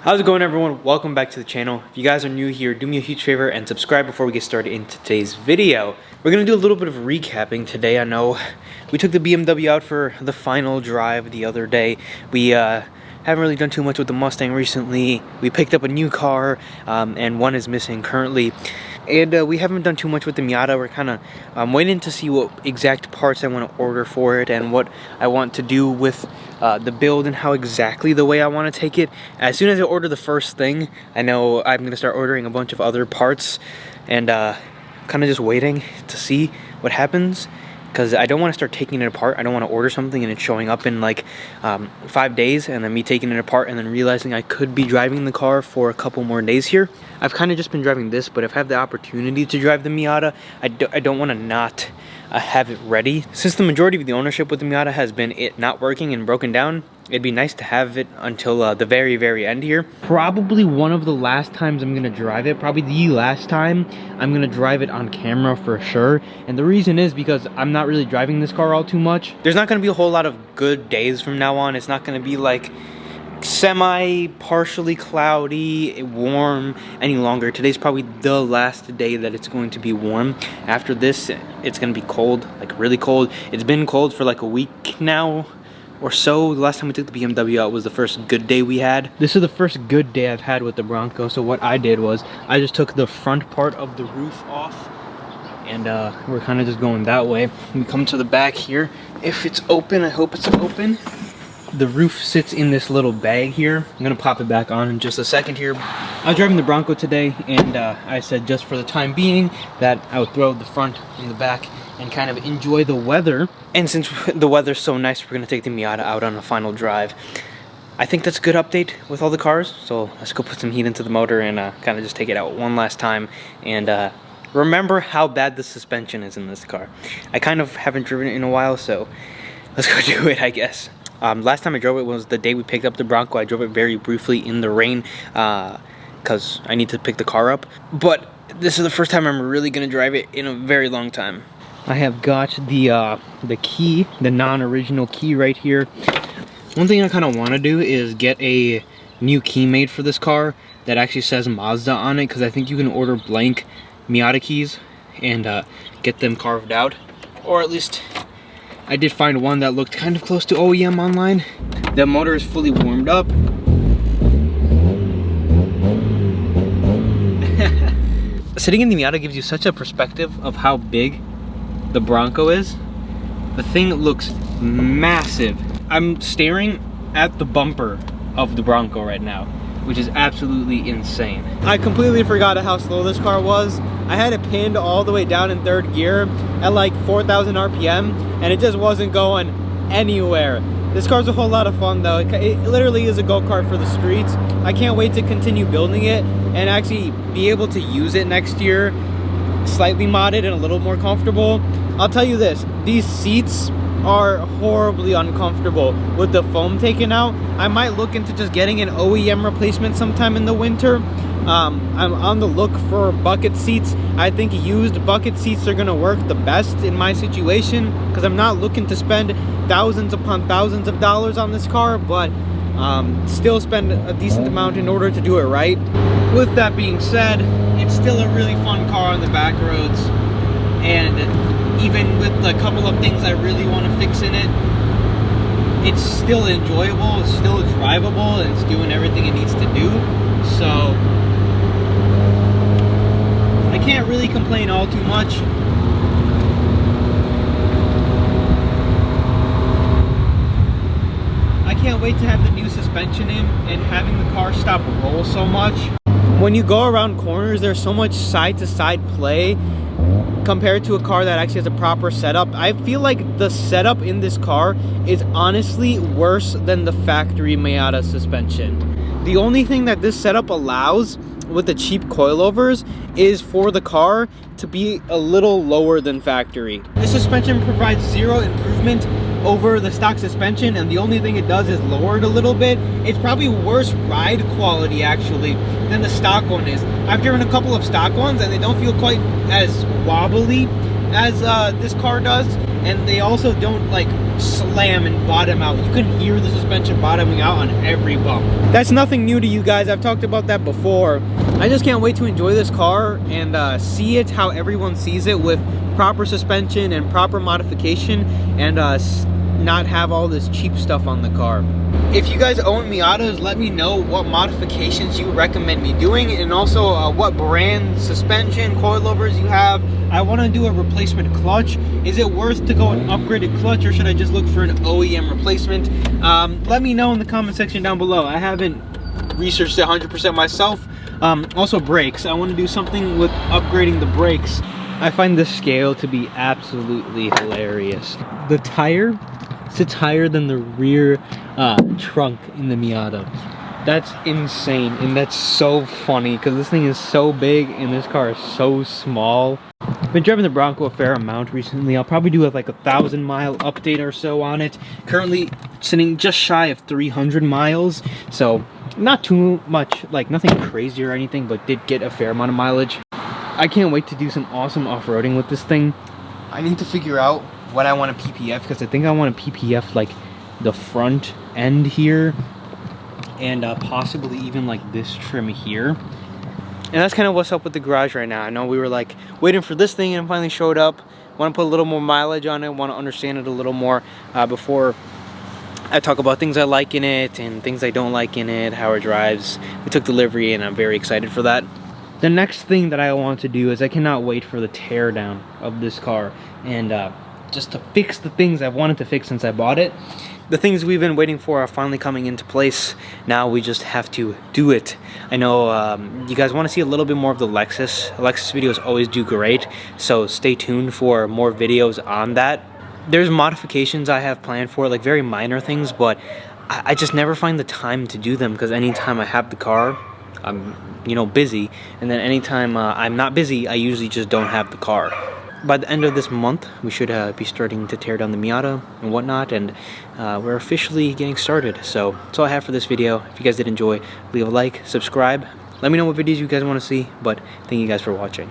How's it going, everyone? Welcome back to the channel. If you guys are new here, do me a huge favor and subscribe before we get started in today's video. We're gonna do a little bit of recapping today. I know we took the BMW out for the final drive the other day. We haven't really done too much with the Mustang recently. We picked up a new car and one is missing currently. And we haven't done too much with the Miata. We're kind of waiting to see what exact parts I want to order for it and what I want to do with the build and how exactly the way I want to take it. As soon as I order the first thing, I know I'm going to start ordering a bunch of other parts and kind of just waiting to see what happens. Because I don't want to start taking it apart. I don't want to order something and it's showing up in like 5 days and then me taking it apart and then realizing I could be driving the car for a couple more days here. I've kind of just been driving this, but if I have the opportunity to drive the Miata, I don't want to not have it ready. Since the majority of the ownership with the Miata has been it not working and broken down, it'd be nice to have it until the very end here. Probably one of the last times I'm gonna drive it, probably the last time I'm gonna drive it on camera for sure. And the reason is because I'm not really driving this car all too much. There's not gonna be a whole lot of good days from now on. It's not gonna be like partially cloudy, warm any longer. Today's probably the last day that it's going to be warm. After this, it's gonna be cold, like really cold. It's been cold for like a week now or so. The last time we took the BMW out was the first good day we had. This is the first good day I've had with the Bronco. So what I did was I just took the front part of the roof off and we're kind of just going that way. We come to the back here. If it's open, I hope it's open. The roof sits in this little bag here. I'm gonna pop it back on in just a second here. I was driving the Bronco today and I said just for the time being that I would throw the front and the back and kind of enjoy the weather. And since the weather's so nice, we're gonna take the Miata out on a final drive. I think that's a good update with all the cars. So let's go put some heat into the motor and kind of just take it out one last time and remember how bad the suspension is in this car. I kind of haven't driven it in a while, so let's go do it, I guess. Last time I drove it was the day we picked up the Bronco. I drove it very briefly in the rain because I need to pick the car up. But this is the first time I'm really gonna drive it in a very long time. I have got the key, the non-original key right here. One thing I kind of want to do is get a new key made for this car that actually says Mazda on it, because I think you can order blank Miata keys and get them carved out, or at least I did find one that looked kind of close to OEM online. The motor is fully warmed up. Sitting in the Miata gives you such a perspective of how big the Bronco is. The thing looks massive. I'm staring at the bumper of the Bronco right now, which is absolutely insane. I completely forgot how slow this car was. I had it pinned all the way down in third gear at like 4,000 RPM and it just wasn't going anywhere. This car's a whole lot of fun though. It literally is a go-kart for the streets. I can't wait to continue building it and actually be able to use it next year, slightly modded and a little more comfortable. I'll tell you this, these seats are horribly uncomfortable with the foam taken out. I might look into just getting an OEM replacement sometime in the winter. I'm on the look for bucket seats. I think used bucket seats are gonna work the best in my situation because I'm not looking to spend thousands upon thousands of dollars on this car, but still spend a decent amount in order to do it right. With that being said, it's still a really fun car on the back roads, and even with a couple of things I really want to fix in it, it's still enjoyable, it's still drivable, and it's doing everything it needs to do. So I can't really complain all too much. I can't wait to have the new suspension in and having the car stop roll so much. When you go around corners, there's so much side-to-side play compared to a car that actually has a proper setup. I feel like the setup in this car is honestly worse than the factory Miata suspension. The only thing that this setup allows with the cheap coilovers is for the car to be a little lower than factory. This suspension provides zero improvement over the stock suspension, and the only thing it does is lower it a little bit. It's probably worse ride quality actually than the stock one is. I've driven a couple of stock ones and they don't feel quite as wobbly as this car does. and they also don't like slam and bottom out. You can hear the suspension bottoming out on every bump. That's nothing new to you guys. I've talked about that before. I just can't wait to enjoy this car and see it how everyone sees it, with proper suspension and proper modification, and not have all this cheap stuff on the car. If you guys own Miatas, let me know what modifications you recommend me doing, and also what brand suspension, coilovers you have. I want to do a replacement clutch. Is it worth to go an upgraded clutch, or should I just look for an OEM replacement? Let me know in the comment section down below. I haven't researched it 100% myself. Also brakes. I want to do something with upgrading the brakes. I find the scale to be absolutely hilarious. The tire sits higher than the rear trunk in the Miata. That's insane, and that's so funny because this thing is so big and this car is so small. I've been driving the Bronco a fair amount recently. I'll probably do like a 1,000-mile update or so on it. Currently sitting just shy of 300 miles, so not too much, like nothing crazy or anything, but did get a fair amount of mileage. I can't wait to do some awesome off-roading with this thing. I need to figure out what I want to PPF, because I think I want to PPF like the front end here, and possibly even like this trim here. And that's kind of what's up with the garage right now. I know we were like waiting for this thing, and it finally showed up. Want to put a little more mileage on it, want to understand it a little more before I talk about things I like in it and things I don't like in it, how it drives. We took delivery and I'm very excited for that. The next thing that I want to do is I cannot wait for the tear down of this car, and just to fix the things I've wanted to fix since I bought it. The things we've been waiting for are finally coming into place. Now we just have to do it. I know you guys want to see a little bit more of the Lexus. Lexus videos always do great, so stay tuned for more videos on that. There's modifications I have planned for, like very minor things, but I just never find the time to do them, because anytime I have the car, I'm, you know, busy, and then anytime I'm not busy, I usually just don't have the car. By the end of this month, we should be starting to tear down the Miata and whatnot, and we're officially getting started. So that's all I have for this video. If you guys did enjoy, leave a like, subscribe. Let me know what videos you guys want to see, but thank you guys for watching.